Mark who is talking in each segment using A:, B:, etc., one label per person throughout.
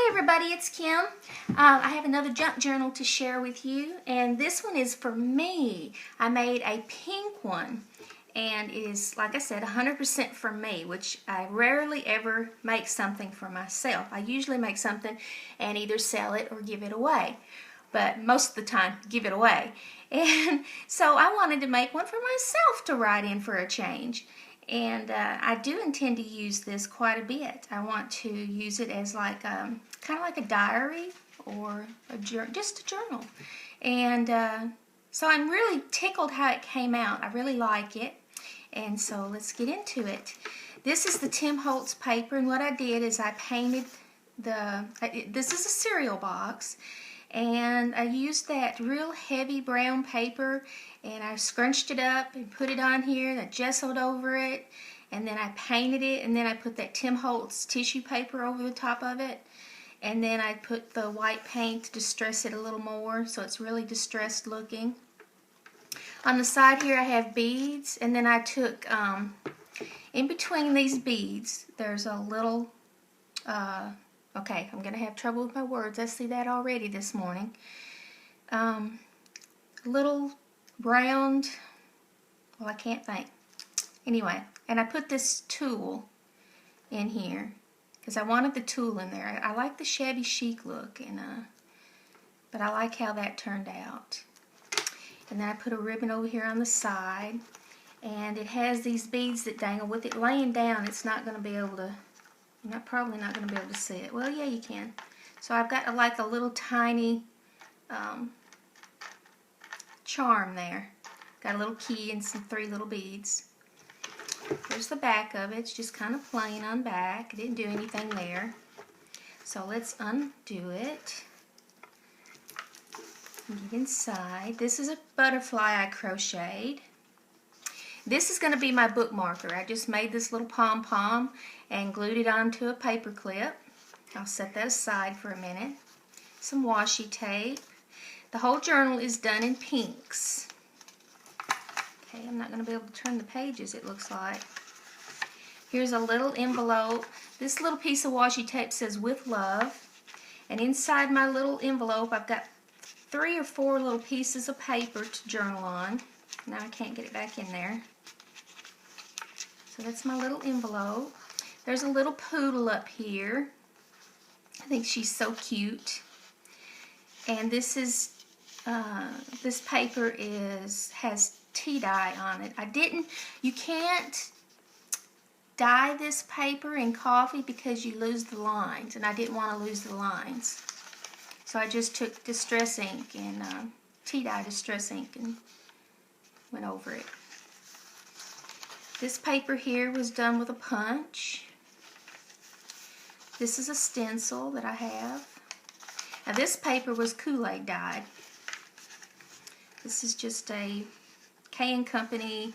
A: everybody, it's Kim. I have another junk journal to share with you, and this one is for me. I made a pink one, and it is, like I said, 100% for me, which I rarely ever make something for myself. I usually make something and either sell it or give it away, but most of the time, give it away. And so I wanted to make one for myself to write in for a change. And I do intend to use this quite a bit. I want to use it as like kind of like a diary or just a journal. And so I'm really tickled how it came out. I really like it. And so let's get into it. This is the Tim Holtz paper, and what I did is I painted this is a cereal box, and I used that real heavy brown paper, and I scrunched it up and put it on here, and I gessoed over it, and then I painted it, and then I put that Tim Holtz tissue paper over the top of it, and then I put the white paint to distress it a little more so it's really distressed looking. On the side here I have beads, and then I took in between these beads there's a little okay, I'm gonna have trouble with my words. I see that already this morning. Little round, well, I can't think. Anyway, and I put this tulle in here because I wanted the tulle in there. I like the shabby chic look, and but I like how that turned out. And then I put a ribbon over here on the side, and it has these beads that dangle. With it laying down, it's not going to be able to. You're probably not going to be able to see it. Well, yeah, you can. So I've got like a little tiny charm there. Got a little key and some 3 little beads. Here's the back of it. It's just kind of plain on back. I didn't do anything there. So let's undo it and get inside. This is a butterfly I crocheted. This is going to be my bookmarker. I just made this little pom-pom and glued it onto a paper clip. I'll set that aside for a minute. Some washi tape. The whole journal is done in pinks. Okay, I'm not going to be able to turn the pages, it looks like. Here's a little envelope. This little piece of washi tape says "With Love." And inside my little envelope, I've got 3 or 4 little pieces of paper to journal on. Now I can't get it back in there. So that's my little envelope. There's a little poodle up here. I think she's so cute. And this is this paper has tea dye on it. You can't dye this paper in coffee because you lose the lines, and I didn't want to lose the lines. So I just took distress ink and tea dye distress ink and went over it. This paper here was done with a punch. This is a stencil that I have. Now this paper was Kool-Aid dyed. This is just a K & Company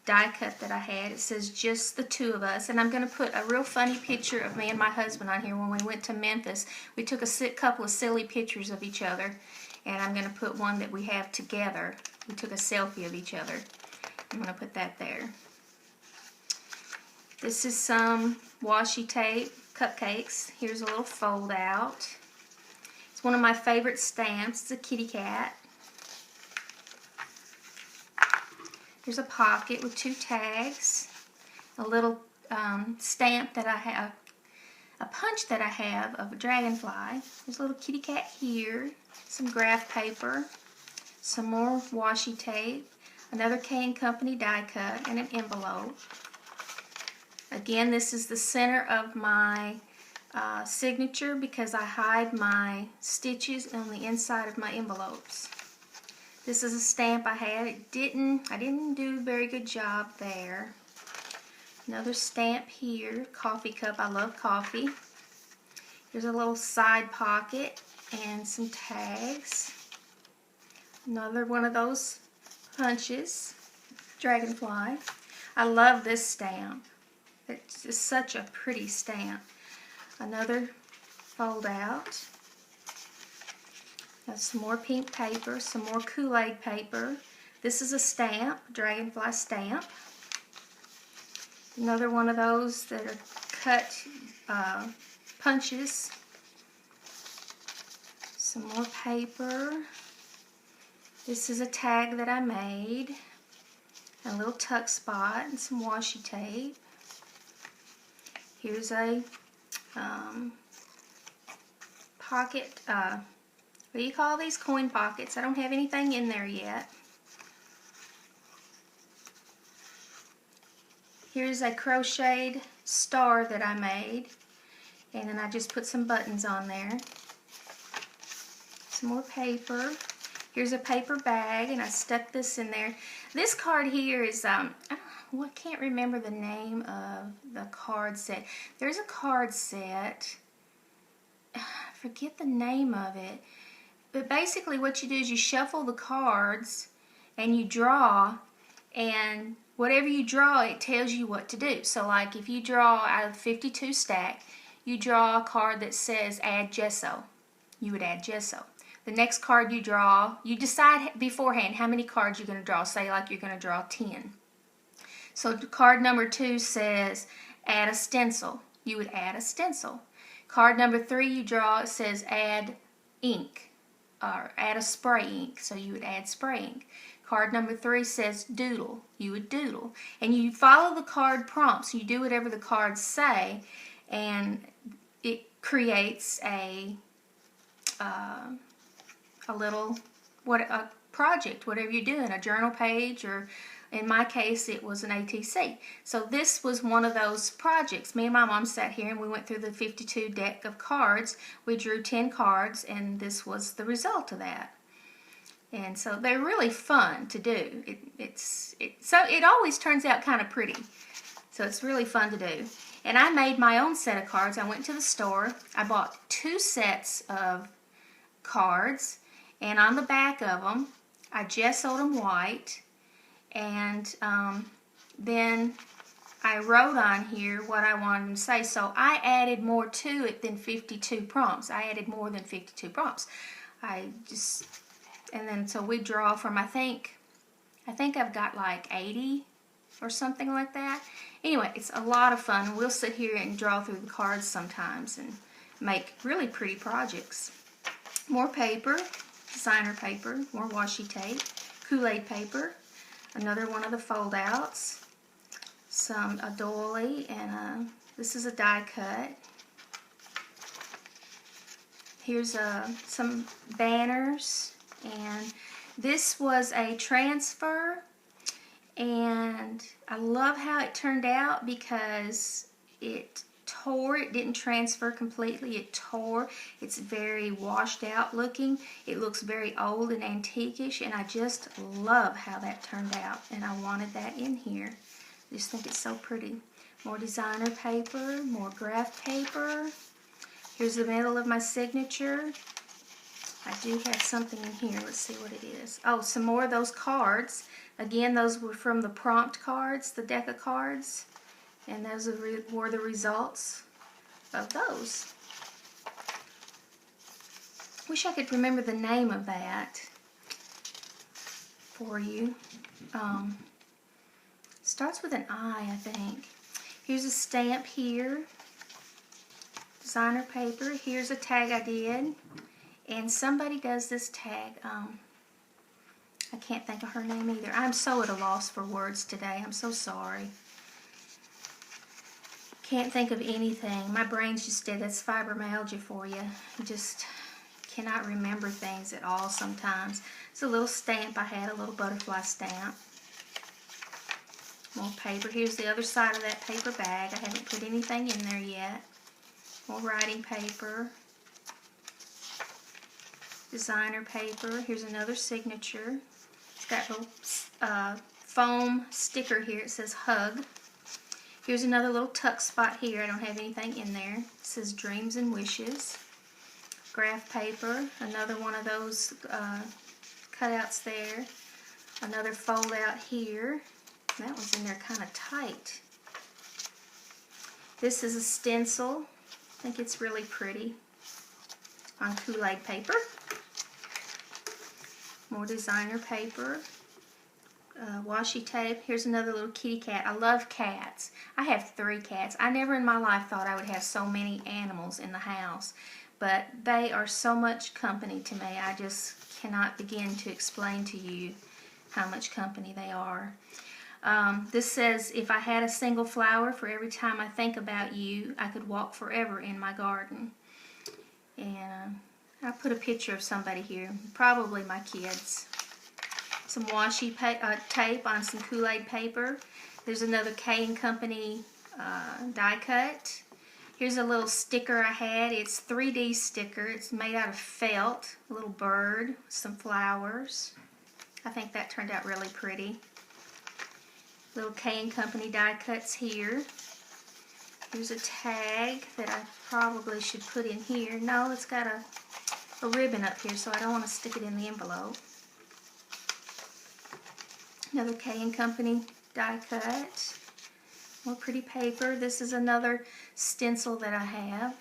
A: die cut that I had. It says "Just the Two of Us," and I'm going to put a real funny picture of me and my husband on here. When we went to Memphis, we took a couple of silly pictures of each other, and I'm going to put one that we have together. We took a selfie of each other. I'm going to put that there. This is some washi tape, cupcakes. Here's a little fold out. It's one of my favorite stamps. It's a kitty cat. There's a pocket with 2 tags. A little stamp that I have, a punch that I have of a dragonfly. There's a little kitty cat here. Some graph paper. Some more washi tape. Another K & Company die cut, and an envelope. Again, this is the center of my signature because I hide my stitches on the inside of my envelopes. This is a stamp I had. I didn't do a very good job there. Another stamp here, coffee cup. I love coffee. Here's a little side pocket and some tags. Another one of those punches, dragonfly. I love this stamp. It's just such a pretty stamp. Another fold out. Got some more pink paper, some more Kool-Aid paper. This is a stamp, dragonfly stamp. Another one of those that are cut punches. Some more paper. This is a tag that I made. A little tuck spot and some washi tape. Here's a pocket, what do you call these? Coin pockets. I don't have anything in there yet. Here's a crocheted star that I made. And then I just put some buttons on there. Some more paper. Here's a paper bag, and I stuck this in there. This card here is, I can't remember the name of the card set. There's a card set. I forget the name of it. But basically what you do is you shuffle the cards and you draw, and whatever you draw, it tells you what to do. So like if you draw out of the 52 stack, you draw a card that says add gesso. You would add gesso. The next card you draw, you decide beforehand how many cards you're going to draw. Say like you're going to draw 10. So card number 2 says add a stencil. You would add a stencil. Card number 3 you draw, it says add ink or add a spray ink. So you would add spray ink. Card number 3 says doodle. You would doodle. And you follow the card prompts. You do whatever the cards say, and it creates a little a project, whatever you're doing, a journal page, or in my case it was an ATC. So this was one of those projects. Me and my mom sat here and we went through the 52 deck of cards. We drew 10 cards, and this was the result of that. And so they're really fun to do. It always turns out kind of pretty. So it's really fun to do. And I made my own set of cards. I went to the store. I bought 2 sets of cards, and on the back of them I gessoed them white, and then I wrote on here what I wanted them to say. So I added more to it than 52 prompts. I added more than 52 prompts. And then so we draw from, I think I've got like 80 or something like that. Anyway, it's a lot of fun. We'll sit here and draw through the cards sometimes and make really pretty projects. More paper, designer paper, more washi tape, Kool-Aid paper, another one of the fold outs, a doily, and this is a die cut. Here's some banners, and this was a transfer, and I love how it turned out because it tore. It didn't transfer completely. It tore. It's very washed out looking. It looks very old and antique-ish, and I just love how that turned out, and I wanted that in here. I just think it's so pretty. More designer paper, more graph paper. Here's the middle of my signature. I do have something in here. Let's see what it is. Oh, some more of those cards. Again, those were from the prompt cards, the deck of cards. And those were the results of those. Wish I could remember the name of that for you. Starts with an I think. Here's a stamp here. Designer paper. Here's a tag I did. And somebody does this tag. I can't think of her name either. I'm so at a loss for words today. I'm so sorry. Can't think of anything. My brain's just dead. That's fibromyalgia for you. You just cannot remember things at all sometimes. It's a little stamp I had, a little butterfly stamp. More paper. Here's the other side of that paper bag. I haven't put anything in there yet. More writing paper. Designer paper. Here's another signature. It's got a little foam sticker here. It says hug. Here's another little tuck spot here. I don't have anything in there. It says dreams and wishes. Graph paper. Another one of those cutouts there. Another fold out here. That one's in there kind of tight. This is a stencil. I think it's really pretty. On Kool-Aid paper. More designer paper. Washi tape. Here's another little kitty cat. I love cats. I have 3 cats. I never in my life thought I would have so many animals in the house. but they are so much company to me. I just cannot begin to explain to you how much company they are. This says, if I had a single flower for every time I think about you, I could walk forever in my garden. And I put a picture of somebody here, probably my kids. Some washi tape on some Kool-Aid paper. There's another K & Company die cut. Here's a little sticker I had. It's 3D sticker. It's made out of felt. A little bird, some flowers. I think that turned out really pretty. Little K & Company die cuts here. Here's a tag that I probably should put in here. No, it's got a ribbon up here, so I don't want to stick it in the envelope. Another K & Company die cut. More pretty paper. This is another stencil that I have.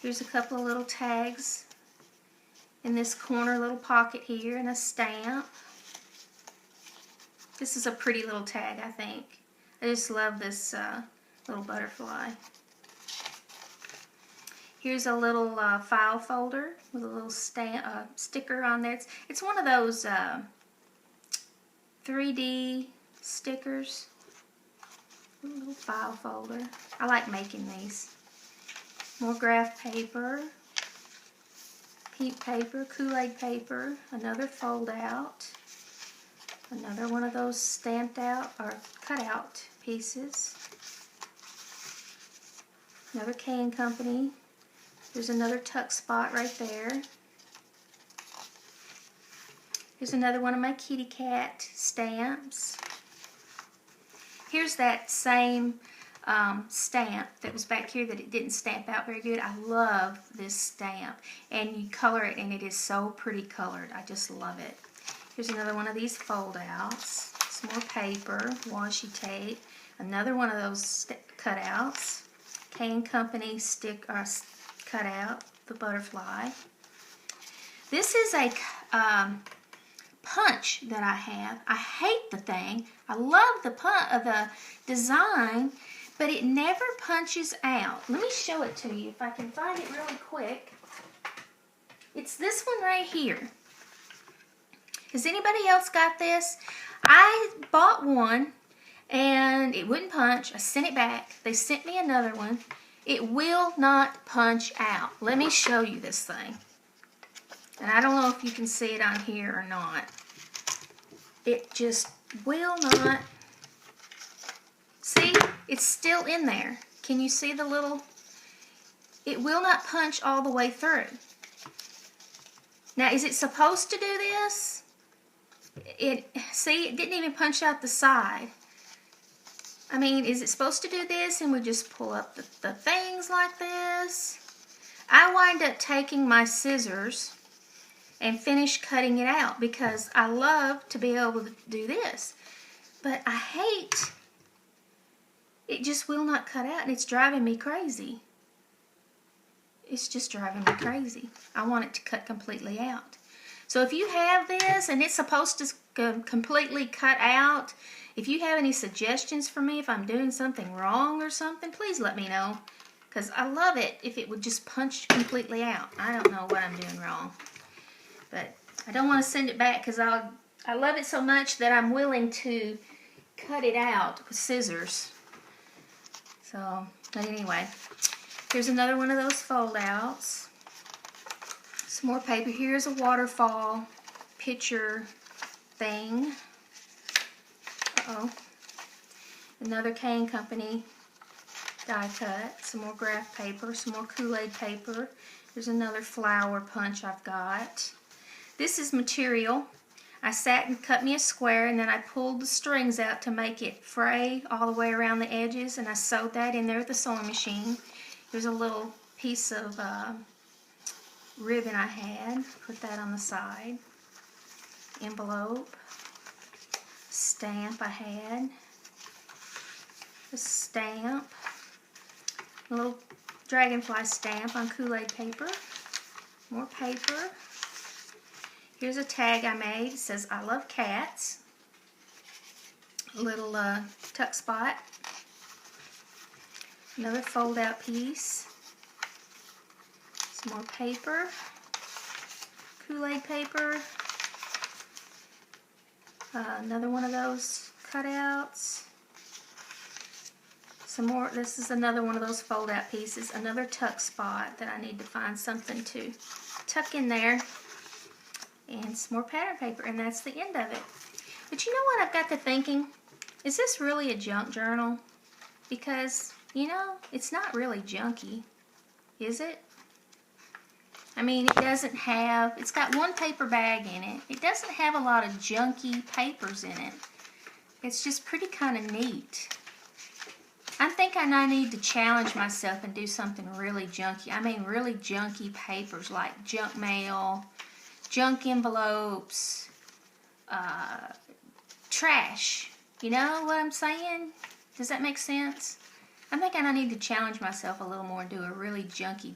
A: Here's a couple of little tags in this corner little pocket here, and a stamp. This is a pretty little tag, I think. I just love this little butterfly. Here's a little file folder with a little sticker on there. It's one of those 3D stickers. A little file folder. I like making these. More graph paper. Pink paper, Kool-Aid paper. Another fold out. Another one of those stamped out or cut out pieces. Another K & Company. There's another tuck spot right there. Here's another one of my kitty cat stamps. Here's that same stamp that was back here that it didn't stamp out very good. I love this stamp. And you color it and it is so pretty colored. I just love it. Here's another one of these fold outs. Some more paper, washi tape. Another one of those cutouts. K & Company cutout, the butterfly. This is a punch that I have. I hate the thing. I love the design, but it never punches out. Let me show it to you if I can find it really quick. It's this one right here. Has anybody else got this? I bought one and it wouldn't punch. I sent it back. They sent me another one. It will not punch out. Let me show you this thing. And I don't know if you can see it on here or not. It just will not. See, it's still in there. Can you see the little? It will not punch all the way through. Now, is it supposed to do this? See, it didn't even punch out the side. I mean, is it supposed to do this and we just pull up the things like this? I wind up taking my scissors and finish cutting it out because I love to be able to do this. But I hate, it just will not cut out and it's driving me crazy. It's just driving me crazy. I want it to cut completely out. So if you have this and it's supposed to completely cut out, if you have any suggestions for me, if I'm doing something wrong or something, please let me know. Because I love it if it would just punch completely out. I don't know what I'm doing wrong. But I don't want to send it back because I love it so much that I'm willing to cut it out with scissors. So, but anyway, here's another one of those fold outs. Some more paper. Here's a waterfall picture thing. Uh-oh. Another K & Company die cut. Some more graph paper. Some more Kool-Aid paper. There's another flower punch I've got. This is material. I sat and cut me a square and then I pulled the strings out to make it fray all the way around the edges and I sewed that in there with the sewing machine. Here's a little piece of ribbon I had. Put that on the side. Envelope. Stamp I had. A stamp. A little dragonfly stamp on Kool-Aid paper. More paper. Here's a tag I made. It says, I love cats. A little tuck spot. Another fold out piece. Some more paper. Kool-Aid paper. Another one of those cutouts. Some more. This is another one of those fold-out pieces. Another tuck spot that I need to find something to tuck in there. And some more pattern paper, and that's the end of it. But you know what I've got to thinking? Is this really a junk journal? Because, you know, it's not really junky, is it? I mean, it doesn't have, it's got one paper bag in it. It doesn't have a lot of junky papers in it. It's just pretty kind of neat. I think I need to challenge myself and do something really junky. I mean, really junky papers like junk mail, junk envelopes, trash. You know what I'm saying? Does that make sense? I think I need to challenge myself a little more and do a really junky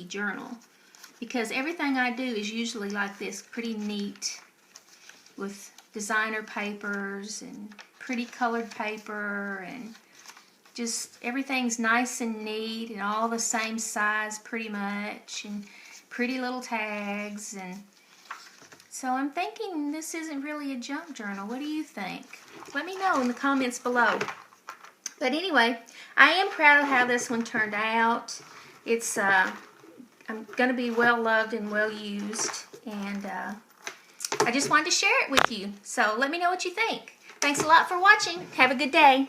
A: journal. Because everything I do is usually like this, pretty neat, with designer papers and pretty colored paper, and just everything's nice and neat and all the same size pretty much, and pretty little tags. And so I'm thinking this isn't really a junk journal. What do you think? Let me know in the comments below. But anyway, I am proud of how this one turned out. It's I'm going to be well loved and well used, and I just wanted to share it with you. So let me know what you think. Thanks a lot for watching. Have a good day.